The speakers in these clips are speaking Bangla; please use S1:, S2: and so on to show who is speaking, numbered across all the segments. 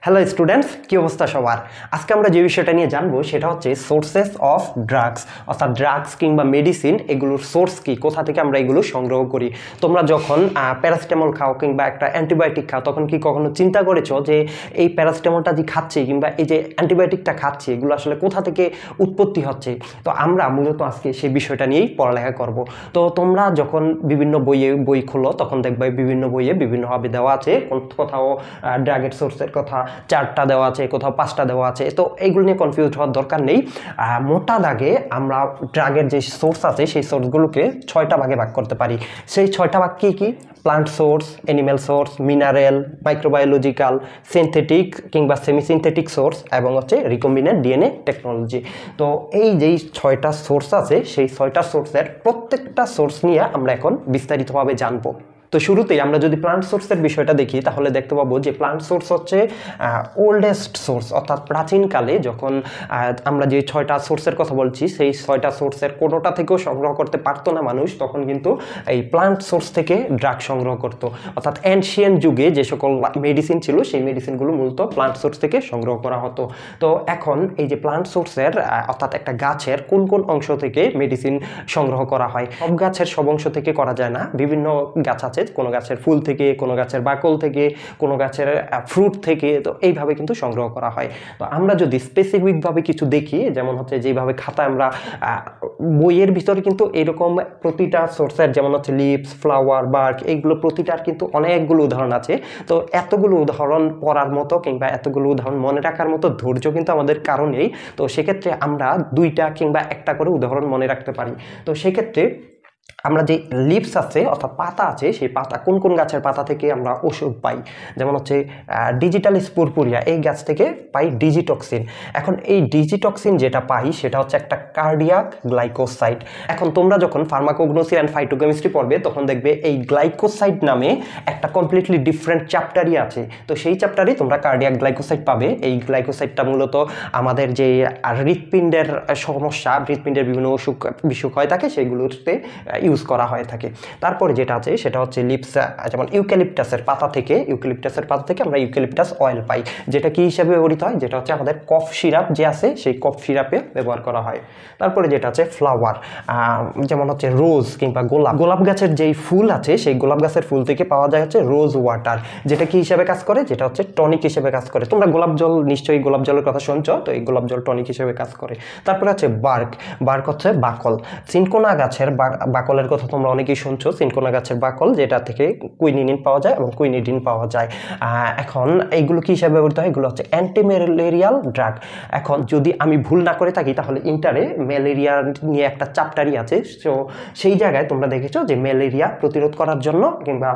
S1: হ্যালো স্টুডেন্টস, কি অবস্থা সবার? আজকে আমরা যে বিষয়টা নিয়ে জানবো সেটা হচ্ছে সোর্সেস অফ ড্রাগস, অর্থাৎ ড্রাগস কিংবা মেডিসিন এগুলোর সোর্স কি, কোথা থেকে আমরা এগুলো সংগ্রহ করি। তোমরা যখন প্যারাসিটামল খাও কিংবা একটা অ্যান্টিবায়োটিক খাও তখন কি কখনো চিন্তা করেছো যে এই প্যারাসিটামলটা যে খাচ্ছি কিংবা এই যে অ্যান্টিবায়োটিকটা খাচ্ছি এগুলো আসলে কোথা থেকে উৎপত্তি হচ্ছে? তো আমরা মূলত আজকে সেই বিষয়টা নিয়েই পড়ালেখা করব। তো তোমরা যখন বিভিন্ন বই খোলো তখন দেখবে বিভিন্ন বইয়ে বিভিন্নভাবে দেওয়া আছে, কোথাও ড্রাগের সোর্সের কথা 4টা দেওয়া আছে, কোথাও 5টা দেওয়া আছে। তো এইগুলো নিয়ে কনফিউজ হওয়ার দরকার নেই। মোটা দাগে আমরা ড্রাগের যে সোর্স আছে সেই সোর্সগুলোকে 6টা ভাগে ভাগ করতে পারি। সেই 6টা ভাগ কী কী? Plant source, animal source, mineral, microbiological, synthetic কিংবা সেমি সিনথেটিক সোর্স এবং হচ্ছে রিকম্বিনেন্ট ডিএনএ টেকনোলজি। তো এই যেই 6টা সোর্স আছে সেই 6টা সোর্সের প্রত্যেকটা সোর্স নিয়ে আমরা এখন বিস্তারিতভাবে জানবো। তো শুরুতেই আমরা যদি প্লান্ট সোর্সের বিষয়টা দেখি তাহলে দেখতে পাবো যে প্লান্ট সোর্স হচ্ছে ওল্ডেস্ট সোর্স, অর্থাৎ প্রাচীনকালে যখন আমরা যে 6টা সোর্সের কথা বলছি সেই 6টা সোর্সের কোনোটা থেকেও সংগ্রহ করতে পারতো না মানুষ, তখন কিন্তু এই প্লান্ট সোর্স থেকে ড্রাগ সংগ্রহ করতো। অর্থাৎ অ্যানশিয়েন্ট যুগে যে সকল মেডিসিন ছিল সেই মেডিসিনগুলো মূলত প্লান্ট সোর্স থেকে সংগ্রহ করা হতো। তো এখন এই যে প্লান্ট সোর্সের অর্থাৎ একটা গাছের কোন কোন অংশ থেকে মেডিসিন সংগ্রহ করা হয়, সব গাছের সব অংশ থেকে করা যায় না। বিভিন্ন গাছ আছে, কোনো গাছের ফুল থেকে, কোনো গাছের বাকল থেকে, কোনো গাছের ফ্রুট থেকে, তো এইভাবে কিন্তু সংগ্রহ করা হয়। তো আমরা যদি স্পেসিফিকভাবে কিছু দেখি, যেমন হচ্ছে যেভাবে খাতায় আমরা বইয়ের ভিতরে কিন্তু এরকম প্রতিটা সোর্সের, যেমন হচ্ছে লিভস, ফ্লাওয়ার, বার্ক, এইগুলো প্রতিটার কিন্তু অনেকগুলো উদাহরণ আছে। তো এতগুলো উদাহরণ পড়ার মতো কিংবা এতগুলো উদাহরণ মনে রাখার মতো ধৈর্য কিন্তু আমাদের কারো নেই। তো সেক্ষেত্রে আমরা 2টা কিংবা 1টা করে উদাহরণ মনে রাখতে পারি। তো সেক্ষেত্রে আমরা যে লিভস আছে অর্থাৎ পাতা আছে, সেই পাতা কোন কোন গাছের পাতা থেকে আমরা ওষুধ পাই, যেমন হচ্ছে ডিজিটালিস পুরপুরিয়া, এই গাছ থেকে পাই ডিজিটক্সিন। এখন এই ডিজিটক্সিন যেটা পাই সেটা হচ্ছে একটা কার্ডিয়াক গ্লাইকোসাইড। এখন তোমরা যখন ফার্মাকোগনোসি অ্যান্ড ফাইটোকেমিস্ট্রি পড়বে তখন দেখবে এই গ্লাইকোসাইড নামে একটা কমপ্লিটলি ডিফারেন্ট চ্যাপ্টারই আছে। তো সেই চ্যাপ্টারে তোমরা কার্ডিয়াক গ্লাইকোসাইড পাবে। এই গ্লাইকোসাইডটা মূলত আমাদের যে হৃৎপিণ্ডের সমস্যা, হৃৎপিণ্ডের বিভিন্ন অসুখ বিসুখ হয়ে থাকে সেগুলোতে ইউজ করা হয়ে থাকে। তারপরে যেটা আছে সেটা হচ্ছে লিভস, যেমন ইউক্যালিপটাসের পাতা থেকে আমরা ইউক্যালিপটাস অয়েল পাই, যেটা কি হিসাবে ব্যবহৃত হয়, যেটা হচ্ছে আমাদের কফ সিরাপ যে আছে সেই কফ সিরাপে ব্যবহার করা হয়। তারপরে যেটা আছে ফ্লাওয়ার, যেমন হচ্ছে রোজ কিংবা গোলাপ গাছের যেই ফুল আছে সেই গোলাপ গাছের ফুল থেকে পাওয়া যায় হচ্ছে রোজ ওয়াটার, যেটা কি হিসাবে কাজ করে, যেটা হচ্ছে টনিক হিসেবে কাজ করে। তোমরা গোলাপ জল, নিশ্চয়ই গোলাপ জলের কথা শুনছো, তো এই গোলাপ জল টনিক হিসেবে কাজ করে। তারপরে আছে বার্ক হচ্ছে বাকল। সিনকোনা গাছের বাকলের কথা তোমরা অনেকেই শুনছো, সিনকোনা গাছের বাকল, যেটা থেকে কুইনিনিন পাওয়া যায় এবং কুইনিডিন পাওয়া যায়। এখন এইগুলো কি হিসাবে ব্যবহৃত হয়, এগুলো হচ্ছে অ্যান্টিম্যালেরিয়াল ড্রাগ। এখন যদি আমি ভুল না করে থাকি তাহলে ইন্টারে ম্যালেরিয়া নিয়ে একটা চ্যাপ্টারই আছে। তো সেই জায়গায় তোমরা দেখেছো যে ম্যালেরিয়া প্রতিরোধ করার জন্য কিংবা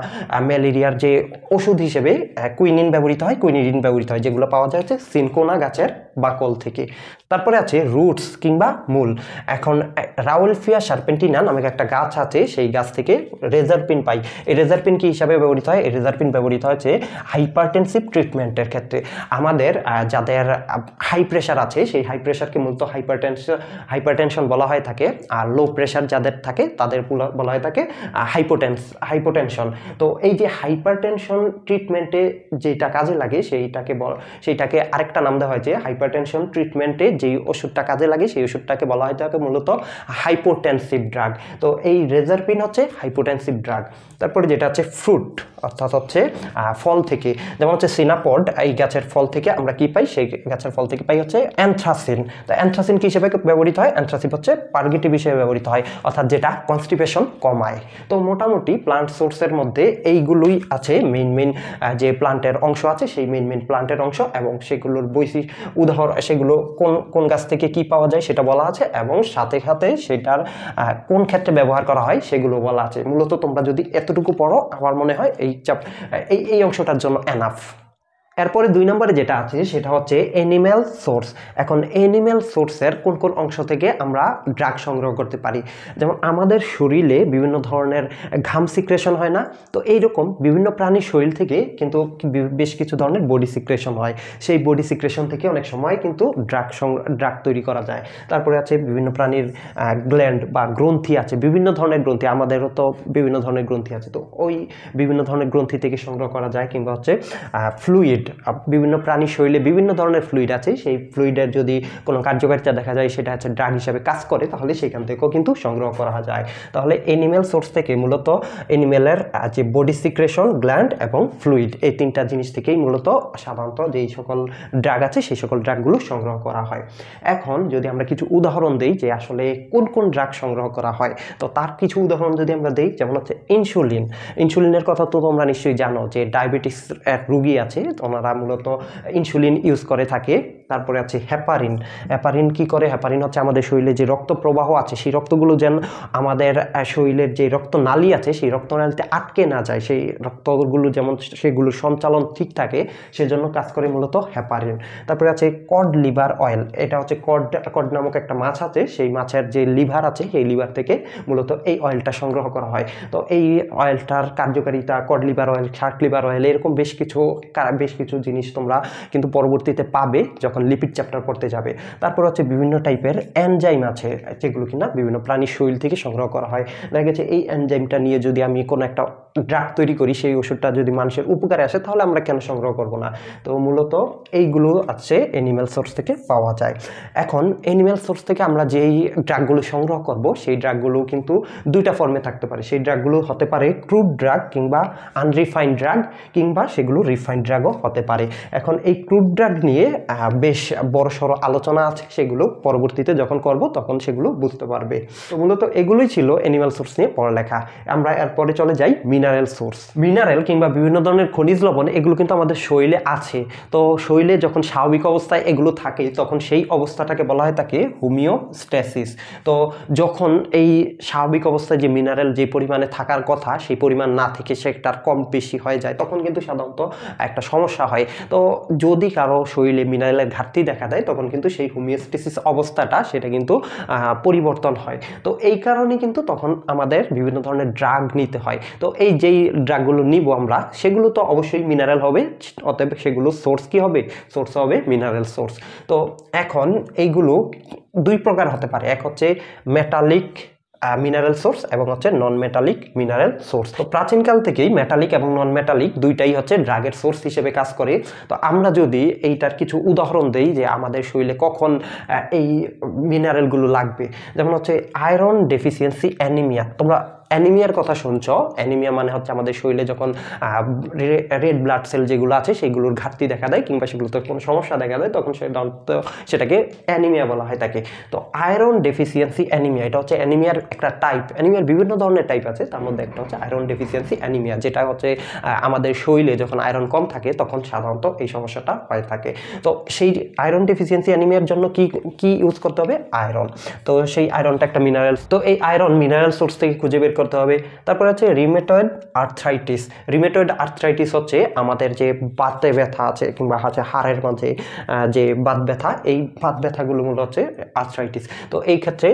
S1: ম্যালেরিয়ার যে ওষুধ হিসেবে কুইনিন ব্যবহৃত হয়, কুইনিডিন ব্যবহৃত হয়, যেগুলো পাওয়া যায় হচ্ছে সিনকোনা গাছের বাকল থেকে। তারপরে আছে রুটস কিংবা মূল। এখন রাউলফিয়া সার্পেন্টিনা নামে একটা গাছ আছে, সেই গাছ থেকে রেজারপিন পাই। এই রেজারপিন কি হিসাবে ব্যবহৃত হয়, এই রেজারপিন ব্যবহৃত হচ্ছে হাইপারটেনসিভ ট্রিটমেন্টের ক্ষেত্রে। আমাদের যাদের হাই প্রেশার আছে সেই হাই প্রেশারকে মূলত হাইপারটেনশন বলা হয়ে থাকে, আর লো প্রেশার যাদের থাকে তাদের বলা হয়ে থাকে হাইপোটেনশন। তো এই যে হাইপারটেনশন ট্রিটমেন্টে যেটা কাজে লাগে সেইটাকে আরেকটা নাম দেওয়া হয়েছে হাইপারটেনশন ট্রিটমেন্টে যেই ওষুধটা কাজে লাগে সেই ওষুধটাকে বলা হয়ে থাকে মূলত হাইপোটেনসিভ ড্রাগ। তো এই রেজারপিন হচ্ছে হাইপোটেনসিভ ড্রাগ। তারপরে যেটা হচ্ছে ফ্রুট, অর্থাৎ হচ্ছে ফল থেকে, যেমন হচ্ছে সিনাপড, এই গাছের ফল থেকে আমরা কি পাই, সেই গাছের ফল থেকে পাই হচ্ছে অ্যানথ্রাসিন। তো অ্যানথ্রাসিন কি হিসেবে ব্যবহৃত হয়, অ্যানথ্রাসিন হচ্ছে পার্গেটিভ হিসেবে ব্যবহৃত হয়, অর্থাৎ যেটা কনস্টিপেশন কমায়। তো মোটামুটি প্লান্ট সোর্সের মধ্যে এইগুলোই আছে মেইন যে প্লান্টের অংশ আছে, সেই মেইন প্লান্টের অংশ এবং সেগুলোর উদাহরণ, সেগুলো কোন গাছ থেকে কি পাওয়া যায় সেটা বলা আছে এবং সাথে সাথে সেটার কোন ক্ষেত্রে ব্যবহার করা হয় সেগুলো বলা আছে। মূলত তোমরা যদি এতটুকু পড়ো আমার মনে হয় এই অংশটার জন্য এনাফ। এরপরে 2 নম্বরে যেটা আছে সেটা হচ্ছে অ্যানিম্যাল সোর্স। এখন অ্যানিম্যাল সোর্সের কোন কোন অংশ থেকে আমরা ড্রাগ সংগ্রহ করতে পারি, যেমন আমাদের শরীরে বিভিন্ন ধরনের ঘাম সিক্রেশন হয় না, তো এইরকম বিভিন্ন প্রাণীর শরীর থেকে কিন্তু বেশ কিছু ধরনের বডি সিক্রেশন হয়, সেই বডি সিক্রেশন থেকে অনেক সময় কিন্তু ড্রাগ তৈরি করা যায়। তারপরে আছে বিভিন্ন প্রাণীর গ্ল্যান্ড বা গ্রন্থি আছে, বিভিন্ন ধরনের গ্রন্থি, আমাদেরও তো বিভিন্ন ধরনের গ্রন্থি আছে, তো ওই বিভিন্ন ধরনের গ্রন্থি থেকে সংগ্রহ করা যায়, কিংবা হচ্ছে ফ্লুইড, বিভিন্ন প্রাণী শরীরে বিভিন্ন ধরনের ফ্লুইড আছে, সেই ফ্লুইডের যদি কোনো কার্যকারিতা দেখা যায় সেটা হচ্ছে ড্রাগ হিসাবে কাজ করে, তাহলে সেখান থেকেও কিন্তু সংগ্রহ করা যায়। তাহলে এনিম্যাল সোর্স থেকে মূলত এনিম্যালের যে বডি সিক্রেশন, গ্ল্যান্ড এবং ফ্লুইড, এই তিনটা জিনিস থেকেই মূলত সাধারণত যেই সকল ড্রাগ আছে সেই সকল ড্রাগগুলো সংগ্রহ করা হয়। এখন যদি আমরা কিছু উদাহরণ দিই যে আসলে কোন কোন ড্রাগ সংগ্রহ করা হয়, তো তার কিছু উদাহরণ যদি আমরা দিই, যেমন হচ্ছে ইনসুলিনের কথা তো তোমরা নিশ্চয়ই জানো যে ডায়াবেটিস রোগী আছে, ওনারা মূলত ইনসুলিন ইউজ করে থাকে। তারপরে আছে হেপারিন কি করে? হেপারিন হচ্ছে আমাদের শরীরে যে রক্ত প্রবাহ আছে সেই রক্তগুলো যেন আমাদের শরীরের যে রক্তনালী আছে সেই রক্তনালীতে আটকে না যায়, সেই রক্তগুলো যেমন সেগুলোর সঞ্চালন ঠিক থাকে, সেজন্য কাজ করে মূলত হেপারিন। তারপরে আছে কড লিভার অয়েল, এটা হচ্ছে কড নামক একটা মাছ আছে, সেই মাছের যে লিভার আছে সেই লিভার থেকে মূলত এই অয়েলটা সংগ্রহ করা হয়। তো এই অয়েলটার কার্যকারিতা, cod liver oil, Shark liver oil, এরকম বেশ কিছু জিনিস তোমরা কিন্তু পরবর্তীতে পাবে যখন লিপিড চ্যাপ্টার পড়তে যাবে। তারপর হচ্ছে বিভিন্ন টাইপের এনজাইম আছে যেগুলো কিনা বিভিন্ন প্রাণীর শরীর থেকে সংগ্রহ করা হয়। দেখা গেছে এই এনজাইমটা নিয়ে যদি আমি কোনো একটা ড্রাগ তৈরি করি, সেই ওষুধটা যদি মানুষের উপকারে আসে তাহলে আমরা কেন সংগ্রহ করব না? তো মূলত এইগুলো আছে এনিম্যাল সোর্স থেকে পাওয়া যায়। এখন এনিম্যাল সোর্স থেকে আমরা যেই ড্রাগগুলো সংগ্রহ করব সেই ড্রাগগুলো কিন্তু দুইটা ফর্মে থাকতে পারে। সেই ড্রাগগুলো হতে পারে ক্রুড ড্রাগ কিংবা আনরিফাইন্ড ড্রাগ, কিংবা সেগুলো রিফাইন্ড ড্রাগও হতে পারে। এখন এই ক্রুড ড্রাগ নিয়ে বেশ বড়সড় আলোচনা আছে, সেগুলো পরবর্তীতে যখন করব তখন সেগুলো বুঝতে পারবে। তো মূলত এগুলোই ছিল এনিম্যাল সোর্স নিয়ে পড়ালেখা। আমরা এরপরে চলে যাই মিনারেল সোর্স। মিনারেল কিংবা বিভিন্ন ধরনের খনিজ লবণ, এগুলো কিন্তু আমাদের শরীরে আছে। তো শরীরে যখন স্বাভাবিক অবস্থায় এগুলো থাকে তখন সেই অবস্থাটাকে বলা হয় তাকে হোমিওস্ট্যাসিস। তো যখন এই স্বাভাবিক অবস্থায় যে মিনারেল যে পরিমাণে থাকার কথা সেই পরিমাণ না থেকে সেটার কম বেশি হয়ে যায়, তখন কিন্তু সাধারণত একটা সমস্যা হয়। তো যদি কারো শরীরে মিনারেলের ঘাটতি দেখা দেয় তখন কিন্তু সেই হোমিওস্ট্যাসিস অবস্থাটা সেটা কিন্তু পরিবর্তন হয়। তো এই কারণে কিন্তু তখন আমাদের বিভিন্ন ধরনের ড্রাগ নিতে হয়। তো এই যেই ড্রাগগুলো নিব আমরা সেগুলো তো অবশ্যই মিনারেল হবে, অতএব সেগুলো সোর্স কি হবে? সোর্স হবে মিনারেল সোর্স। তো এখন এইগুলো দুই প্রকার হতে পারে, এক হচ্ছে মেটালিক মিনারেল সোর্স এবং হচ্ছে নন মেটালিক মিনারেল সোর্স। তো প্রাচীনকাল থেকেই মেটালিক এবং নন মেটালিক দুইটাই হচ্ছে ড্রাগের সোর্স হিসেবে কাজ করে। তো আমরা যদি এইটার কিছু উদাহরণ দেই যে আমাদের শরীরে কখন এই মিনারেলগুলো লাগবে, যেমন হচ্ছে আয়রন ডেফিসিয়েন্সি অ্যানিমিয়া। তোমরা অ্যানিমিয়ার কথা শুনছ। অ্যানিমিয়া মানে হচ্ছে আমাদের শরীরে যখন রেড ব্লাড সেল যেগুলো আছে সেগুলোর ঘাটতি দেখা দেয় কিংবা সেগুলোতে কোনো সমস্যা দেখা দেয়, তখন সেটাকে অ্যানিমিয়া বলা হয় থাকে। তো আয়রন ডেফিসিয়েন্সি অ্যানিমিয়া, এটা হচ্ছে অ্যানিমিয়ার একটা টাইপ। অ্যানিমিয়ার বিভিন্ন ধরনের টাইপ আছে, তার মধ্যে একটা হচ্ছে আয়রন ডেফিসিয়েন্সি অ্যানিমিয়া, যেটা হচ্ছে আমাদের শরীরে যখন আয়রন কম থাকে তখন সাধারণত এই সমস্যাটা হয়ে থাকে। তো সেই আয়রন ডেফিসিয়েন্সি অ্যানিমিয়ার জন্য কি ইউজ করতে হবে? আয়রন। তো সেই আয়রনটা একটা মিনারেল। তো এই আয়রন মিনারেল সোর্স থেকে খুঁজে বের করতে হবে। তারপর হচ্ছে রিমেটয়েড আর্থ্রাইটিস। রিমেটয়েড আর্থ্রাইটিস হচ্ছে আমাদের যে বাতে ব্যথা আছে কিংবা হচ্ছে হাড়ের মাঝে যে বাত ব্যথা, এই বাত ব্যথাগুলো মূলত হচ্ছে আর্থ্রাইটিস। তো এই ক্ষেত্রে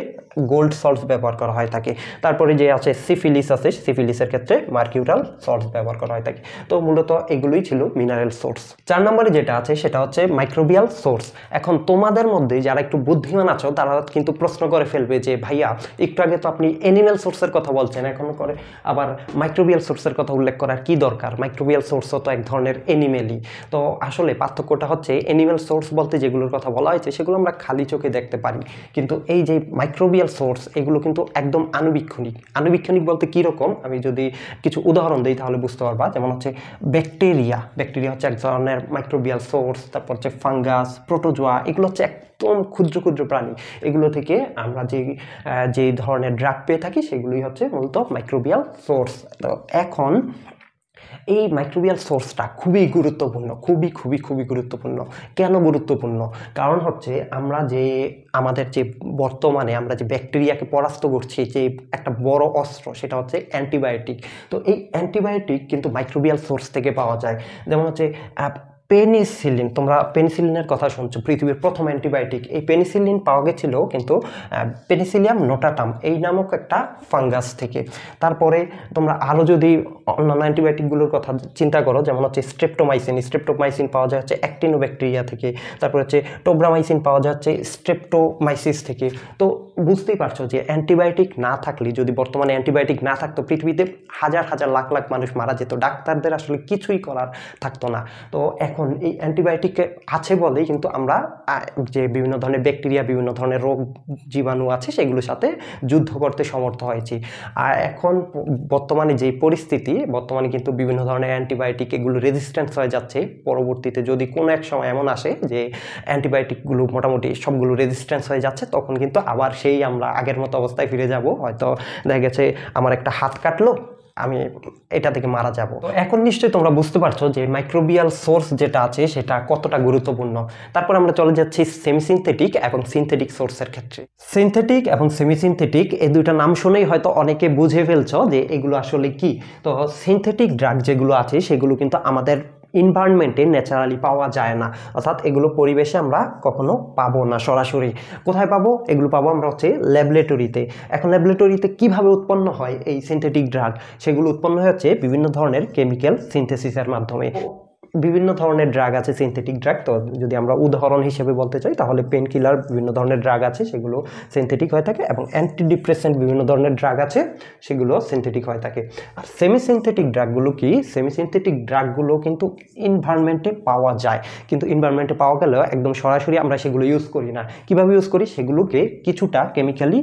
S1: গোল্ড সল্টস ব্যবহার করা হয় থাকে। তারপরে যে আছে সিফিলিস আছে, সিফিলিসের ক্ষেত্রে মার্কিউরাল সল্টস ব্যবহার করা হয় থাকে। তো মূলত এগুলোই ছিল মিনারেল সোর্স। 4 নম্বরে যেটা আছে সেটা হচ্ছে মাইক্রোবিয়াল সোর্স। এখন তোমাদের মধ্যে যারা একটু বুদ্ধিমান আছো তারা কিন্তু প্রশ্ন করে ফেলবে যে ভাইয়া একটু আগে তো আপনি অ্যানিম্যাল সোর্সের কথা বলছেন, এখন করে আবার মাইক্রোবিয়াল সোর্সের কথা উল্লেখ করার কি দরকার? মাইক্রোবিয়াল সোর্সও তো এক ধরনের অ্যানিমেলই। তো আসলে পার্থক্যটা হচ্ছে অ্যানিম্যাল সোর্স বলতে যেগুলোর কথা বলা হয়েছে সেগুলো আমরা খালি চোখে দেখতে পারি, কিন্তু এই যে মাইক্রোবিয়াল সোর্স এগুলো কিন্তু একদম আনুবীক্ষণিক। আনুবীক্ষণিক বলতে কীরকম, আমি যদি কিছু উদাহরণ দিই তাহলে বুঝতে পারবা। যেমন হচ্ছে ব্যাকটেরিয়া হচ্ছে এক ধরনের মাইক্রোবিয়াল সোর্স। তারপর হচ্ছে ফাঙ্গাস, প্রোটোজোয়া, এগুলো হচ্ছে একদম ক্ষুদ্র ক্ষুদ্র প্রাণী। এগুলো থেকে আমরা যে ধরনের ড্রাগ পেয়ে থাকি সেগুলোই হচ্ছে মূলত মাইক্রোবিয়াল সোর্স। তো এখন এই মাইক্রোবিয়াল সোর্সটা খুবই গুরুত্বপূর্ণ, খুবই গুরুত্বপূর্ণ। কেন গুরুত্বপূর্ণ? কারণ হচ্ছে আমাদের যে বর্তমানে আমরা যে ব্যাকটেরিয়াকে পরাস্ত করছি, যে একটা বড় অস্ত্র সেটা হচ্ছে অ্যান্টিবায়োটিক। তো এই অ্যান্টিবায়োটিক কিন্তু মাইক্রোবিয়াল সোর্স থেকে পাওয়া যায়। যেমন হচ্ছে পেনিসিলিন, তোমরা পেনিসিলিনের কথা শুনছো, পৃথিবীর প্রথম অ্যান্টিবায়োটিক। এই পেনিসিলিন পাওয়া গেছিল কিন্তু পেনিসিলিয়াম নোটাটাম এই নামক একটা ফাঙ্গাস থেকে। তারপরে তোমরা আরও যদি অন্যান্য অ্যান্টিবায়োটিকগুলোর কথা চিন্তা করো, যেমন হচ্ছে স্ট্রেপ্টোমাইসিন পাওয়া যায় হচ্ছে অ্যাক্টিনোব্যাকটেরিয়া থেকে। তারপরে হচ্ছে টোব্রামাইসিন পাওয়া যাচ্ছে স্ট্রেপ্টোমাইসিস থেকে। তো বুঝতেই পারছো যে অ্যান্টিবায়োটিক না থাকলে, যদি বর্তমানে অ্যান্টিবায়োটিক না থাকতো, পৃথিবীতে হাজার হাজার লাখ লাখ মানুষ মারা যেত, ডাক্তারদের আসলে কিছুই করার থাকতো না। তো এখন এই অ্যান্টিবায়োটিক আছে বলেই কিন্তু আমরা যে বিভিন্ন ধরনের ব্যাকটেরিয়া, বিভিন্ন ধরনের রোগ জীবাণু আছে সেগুলোর সাথে যুদ্ধ করতে সমর্থ হয়েছি। আর এখন বর্তমানে যে পরিস্থিতি, বর্তমানে কিন্তু বিভিন্ন ধরনের অ্যান্টিবায়োটিক এগুলো রেজিস্ট্যান্স হয়ে যাচ্ছে। পরবর্তীতে যদি কোনো এক সময় এমন আসে যে অ্যান্টিবায়োটিকগুলো মোটামুটি সবগুলো রেজিস্ট্যান্স হয়ে যাচ্ছে, তখন কিন্তু আবার সেই আমরা আগের মতো অবস্থায় ফিরে যাব। হয়তো দেখা গেছে আমার একটা হাত কাটলো, আমি এটা থেকে মারা যাব। তো এখন নিশ্চয়ই তোমরা বুঝতে পারছো যে মাইক্রোবিয়াল সোর্স যেটা আছে সেটা কতটা গুরুত্বপূর্ণ। তারপর আমরা চলে যাচ্ছি সেমিসিনথেটিক এবং সিনথেটিক সোর্সের ক্ষেত্রে। সিনথেটিক এবং সেমিসিনথেটিক এই দুইটা নাম শুনেই হয়তো অনেকে বুঝে ফেলছো যে এগুলো আসলে কি। তো সিনথেটিক ড্রাগ যেগুলো আছে সেগুলো কিন্তু আমাদের এনভায়রনমেন্টে ন্যাচারালি পাওয়া যায় না, অর্থাৎ এগুলো পরিবেশে আমরা কখনো পাবো না সরাসরি। কোথায় পাবো? এগুলো পাবো আমরা হচ্ছে ল্যাবরেটরিতে। এখন ল্যাবরেটরিতে কিভাবে উৎপন্ন হয় এই সিনথেটিক ড্রাগ? সেগুলো উৎপন্ন হচ্ছে বিভিন্ন ধরনের কেমিক্যাল সিনথেসিসের মাধ্যমে। বিভিন্ন ধরনের ড্রাগ আছে সিনথেটিক ড্রাগ। তো যদি আমরা উদাহরণ হিসেবে বলতে চাই তাহলে পেন কিলার বিভিন্ন ধরনের ড্রাগ আছে সেগুলো সিনথেটিক হয়ে থাকে, এবং অ্যান্টিডিপ্রেসেন্ট বিভিন্ন ধরনের ড্রাগ আছে সেগুলো সিনথেটিক হয়ে থাকে। আর সেমি সিনথেটিক ড্রাগগুলো কি? সেমি সিনথেটিক ড্রাগগুলো কিন্তু এনভায়রনমেন্টে পাওয়া যায়, কিন্তু এনভায়রনমেন্টে পাওয়া গেলেও একদম সরাসরি আমরা সেগুলো ইউজ করি না। কিভাবে ইউজ করি? সেগুলোকে কিছুটা কেমিক্যালি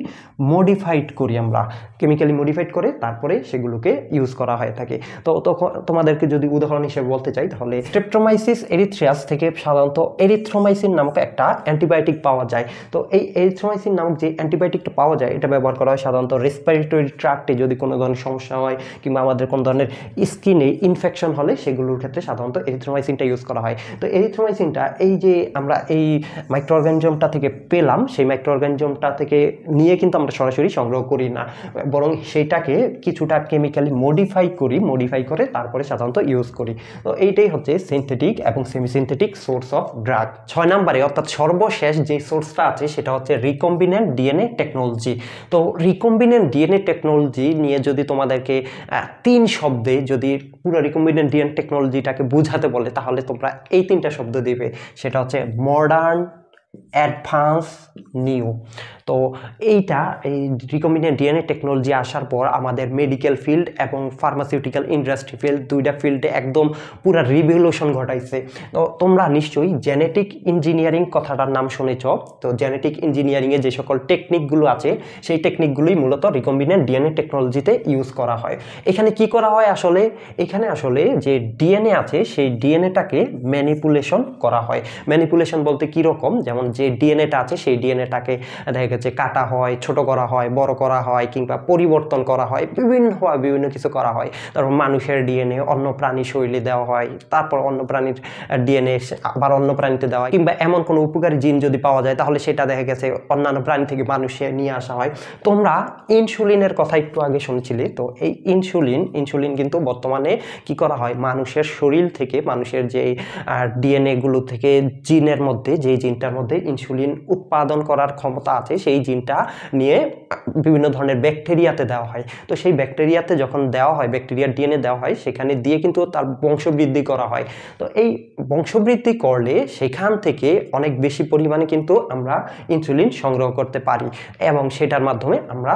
S1: মডিফাইড করি আমরা, কেমিক্যালি মডিফাইড করে তারপরে সেগুলোকে ইউজ করা হয়ে থাকে। তো তখন তোমাদেরকে যদি উদাহরণ হিসেবে বলতে চাই তাহলে স্ট্রেপ্টোমাইসিস এরিথ্রিয়াস থেকে সাধারণত এরিথ্রোমাইসিন নামক একটা অ্যান্টিবায়োটিক পাওয়া যায়। তো এই এরিথ্রোমাইসিন নামক যে অ্যান্টিবায়োটিকটা পাওয়া যায় এটা ব্যবহার করা হয় সাধারণত রেসপিরেটরি ট্র্যাক্টে যদি কোনো ধরনের সমস্যা হয়, কিংবা আমাদের কোনো ধরনের স্কিনে ইনফেকশন হলে সেগুলোর ক্ষেত্রে সাধারণত এরিথ্রোমাইসিনটা ইউজ করা হয়। তো এরিথ্রোমাইসিনটা এই যে আমরা এই মাইক্রো অর্গানিজমটা থেকে পেলাম, সেই মাইক্রো অর্গানিজমটা থেকে নিয়ে কিন্তু আমরা সরাসরি সংগ্রহ করি না, বরং সেইটাকে কিছুটা কেমিক্যালি মডিফাই করে তারপরে সাধারণত ইউজ করি। তো এইটাই হচ্ছে সিনথেটিক এবং সেমিসিনথেটিক সোর্স অফ ড্রাগ। 6 নম্বরে অর্থাৎ সর্বশেষ যে সোর্সটা আছে সেটা হচ্ছে রিকম্বিনেন্ট ডিএনএ টেকনোলজি। তো রিকম্বিনেন্ট ডিএনএ টেকনোলজি নিয়ে যদি তোমাদেরকে 3 শব্দে যদি পুরো রিকম্বিনেন্ট ডিএনএ টেকনোলজিটাকে বোঝাতে বলে তাহলে তোমরা এই 3টা শব্দ দিবে। সেটা হচ্ছে মডার্ন, অ্যাডভান্স, নিউ। তো এই রিকম্বিনেন্ট ডিএনএ টেকনোলজি আসার পর আমাদের মেডিকেল ফিল্ড এবং ফার্মাসিউটিক্যাল ইন্ডাস্ট্রি ফিল্ড, দুইটা ফিল্ডে একদম পুরো রিভলিউশন ঘটাইছে। তো তোমরা নিশ্চয়ই জেনেটিক ইঞ্জিনিয়ারিং কথাটার নাম শুনেছ। তো জেনেটিক ইঞ্জিনিয়ারিংয়ে যে সকল টেকনিকগুলো আছে সেই টেকনিকগুলোই মূলত রিকম্বিনেন্ট ডিএনএ টেকনোলজিতে ইউজ করা হয়। এখানে কি করা হয় আসলে? এখানে আসলে যে ডিএনএ আছে সেই ডিএনএটাকে ম্যানিপুলেশন করা হয়। ম্যানিপুলেশন বলতে কীরকম? যেমন যে ডিএনএটা আছে সেই ডিএনএটাকে দেখা গেছে কাটা হয়, ছোট করা হয়, বড় করা হয়, কিংবা পরিবর্তন করা হয়, বিভিন্ন কিছু করা হয়। তারপর মানুষের ডিএনএ অন্য প্রাণী শরীরে দেওয়া হয়, তারপর অন্য প্রাণীর ডিএনএ আবার অন্য প্রাণীতে দেওয়া হয়, কিংবা এমন কোনো উপকারী জিন যদি পাওয়া যায় তাহলে সেটা দেখা গেছে অন্যান্য প্রাণী থেকে মানুষে নিয়ে আসা হয়। তোমরা ইনসুলিনের কথা একটু আগে শুনছিলে। তো এই ইনসুলিন কিন্তু বর্তমানে কি করা হয়? মানুষের শরীর থেকে, মানুষের যে ডিএনএ গুলো থেকে জিনের মধ্যে, যে জিনটার মধ্যে ইনসুলিন উৎপাদন করার ক্ষমতা আছে সেই জিনটা নিয়ে বিভিন্ন ধরনের ব্যাকটেরিয়াতে দেওয়া হয়। তো সেই ব্যাকটেরিয়াতে যখন দেওয়া হয়, ব্যাকটেরিয়ার ডিএনএ দেওয়া হয়, সেখানে দিয়ে কিন্তু তার বংশবৃদ্ধি করা হয়। তো এই বংশবৃদ্ধি করলে সেখান থেকে অনেক বেশি পরিমাণে কিন্তু আমরা ইনসুলিন সংগ্রহ করতে পারি, এবং সেটার মাধ্যমে আমরা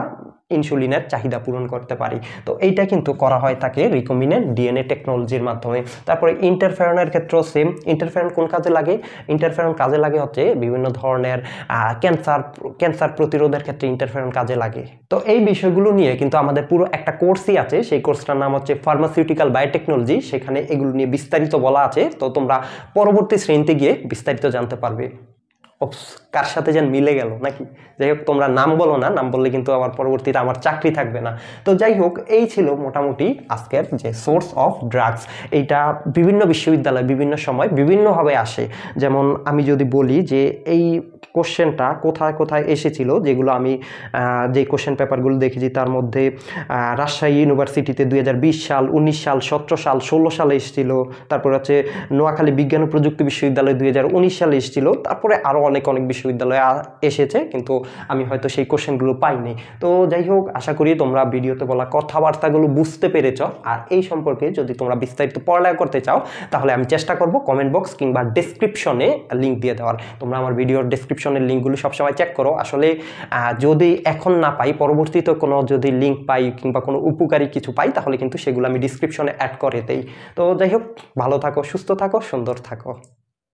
S1: ইনসুলিনের চাহিদা পূরণ করতে পারি। তো এইটা কিন্তু করা হয় থাকে রিকম্বিনেন্ট ডিএনএ টেকনোলজির মাধ্যমে। তারপরে ইন্টারফেরনের ক্ষেত্রেও সেম। ইন্টারফেরন কোন কাজে লাগে? ইন্টারফেরন কাজে লাগে হচ্ছে বিভিন্ন ধরনের ক্যান্সার প্রতিরোধের ক্ষেত্রে ইন্টারফেরন কাজে লাগে। তো এই বিষয়গুলো নিয়ে কিন্তু আমাদের পুরো একটা কোর্সই আছে, সেই কোর্সটার নাম হচ্ছে ফার্মাসিউটিক্যাল বায়োটেকনোলজি। সেখানে এগুলো নিয়ে বিস্তারিত বলা আছে। তো তোমরা পরবর্তী শ্রেণীতে গিয়ে বিস্তারিত জানতে পারবে। কার সাথে যেন মিলে গেল নাকি? যাই হোক, তোমরা নাম বলো না, নাম বললে কিন্তু আবার পরবর্তীতে আমার চাকরি থাকবে না। তো যাই হোক, এই ছিল মোটামুটি আজকের যে সোর্স অফ ড্রাগস। এইটা বিভিন্ন বিশ্ববিদ্যালয় বিভিন্ন সময় বিভিন্নভাবে আসে। যেমন আমি যদি বলি যে এই কোশ্চেনটা কোথায় এসেছিল, যেগুলো আমি যে কোশ্চেন পেপারগুলো দেখেছি তার মধ্যে রাজশাহী ইউনিভার্সিটিতে 2020 সাল, 19 সাল, 17 সাল, 16 সালে এসেছিল। তারপর হচ্ছে নোয়াখালী বিজ্ঞান ও প্রযুক্তি বিশ্ববিদ্যালয় 2019 সালে এসেছিল। তারপরে আরও অনেক বিশ্ববিদ্যালয়ে এসেছে, কিন্তু আমি হয়তো সেই কোশ্চেনগুলো পাইনি। তো যাই হোক, আশা করি তোমরা ভিডিওতে বলা কথাবার্তাগুলো বুঝতে পেরেছ। আর এই সম্পর্কে যদি তোমরা বিস্তারিত পড়ালেখা করতে চাও তাহলে আমি চেষ্টা করব কমেন্ট বক্স কিংবা ডেসক্রিপশনে লিঙ্ক দিয়ে দেওয়ার। তোমরা আমার ভিডিওর ডেসক্রিপশন ডিসক্রিপশনের লিঙ্কগুলো সবসময় চেক করো। আসলে যদি এখন না পাই, পরবর্তীতে কোনো যদি লিঙ্ক পাই কিংবা কোনো উপকারী কিছু পাই, তাহলে কিন্তু সেগুলো আমি ডিসক্রিপশনে অ্যাড করে দেই। তো যাই হোক, ভালো থাকো, সুস্থ থাকো, সুন্দর থাকো।